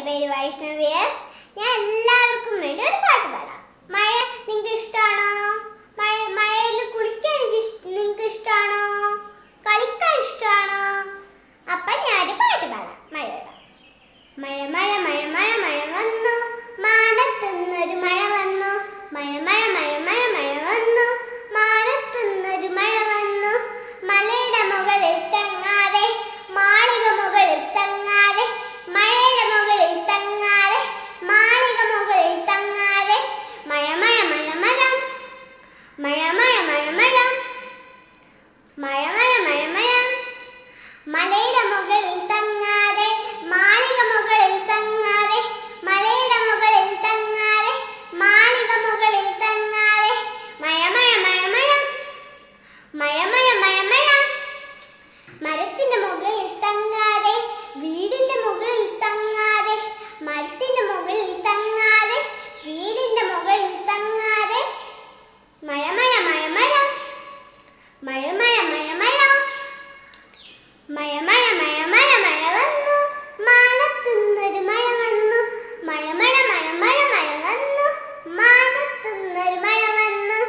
എൻ്റെ പേര് വൈഷ്ണവി എസ്. ഞാൻ എല്ലാവർക്കും വേണ്ടി ഒരു പാട്ട് പാടാം. മഴ നിങ്ങൾക്ക് ഇഷ്ടമാണോ? മഴയിൽ കുളിക്കാൻ നിങ്ങൾക്ക് ഇഷ്ടമാണോ? കളിക്കാൻ ഇഷ്ടമാണോ? അപ്പം ഞാനൊരു പാട്ട് പാടാം. മഴയുടെ മഴ മഴ മഴ മഴ മഴ വന്നു, മാനത്തുന്നൊരു മഴ വന്നു. മഴ മഴ മഴ മഴ മഴ വന്നു, മാനത്തുന്നൊരു മഴ വന്നു. മലയുടെ മുകളിൽ തങ്ങാതെ, മാളിക മുകളിൽ തങ്ങാതെ, മഴയുടെ മുകളിൽ തങ്ങാതെ, മാളിക മുകളിൽ തങ്ങാതെ. മഴ മഴ മഴ മഴ മഴ മഴ മഴ മഴ മഴ മഴ മഴ മഴ. മലയുടെ മുകളിൽ തങ്ങാതെ, മാളിക മുകളിൽ തങ്ങാതെ, മലയുടെ മുകളിൽ തങ്ങാതെ, മാളിക മുകളിൽ തങ്ങാതെ. മഴ മഴ മഴ മഴ മഴ മഴ മഴ മഴ. മരത്തിന്റെ മുകളിൽ തങ്ങാതെ, വീടിന്റെ മുകളിൽ തങ്ങാതെ, മരത്തിന്റെ മുകളിൽ തങ്ങാതെ, വീടിന്റെ മുകളിൽ തങ്ങാതെ. മഴ മഴ മഴ മഴ മഴ മഴ മഴ മഴ മഴ മഴ മഴ മഴ മഴ വന്നു, മാനത്തുന്നൊരു മഴ വന്നു. മഴ മഴ മഴ മഴ മഴ വന്നു, മാനത്തുന്നൊരു മഴ വന്നു.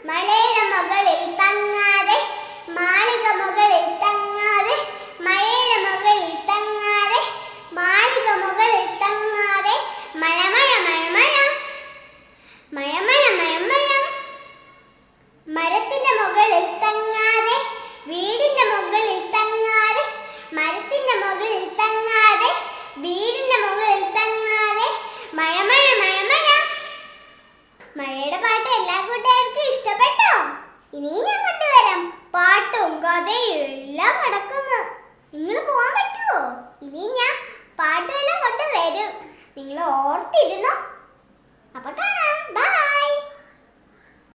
മലയുടെ മുകളിൽ തങ്ങാതെ, മാളിക മുകളിൽ തങ്ങാതെ, മഴയുടെ മുകളിൽ തങ്ങാതെ, മാളിക മുകളിൽ തങ്ങാതെ. മഴ മഴ മഴ മഴ മഴ മഴ മഴ മഴ. മരത്തിന്റെ മുകളിൽ തങ്ങാതെ, വീടിന്റെ മുകളിൽ തങ്ങാതെ, മരത്തിന്റെ മുകളിൽ തങ്ങാതെ, വീടിന്റെ മുകളിൽ തങ്ങാതെ. മഴ മഴ മഴ മഴ. മഴയുടെ പാട്ട് എല്ലാ കൂട്ടുകാർക്കും ഇഷ്ടപ്പെട്ടോ? ഇനിയും ഞാൻ കൊണ്ടുവരാം. പാട്ടും കഥയും എല്ലാം കിടക്കുന്നു. നിങ്ങൾ പോവാൻ പറ്റുമോ? ഇനിയും ഞാൻ പാട്ടുമെല്ലാം കൊണ്ടുവരും. നിങ്ങൾ ഓർത്തിരുന്നോ? അപ്പൊ കാണാം.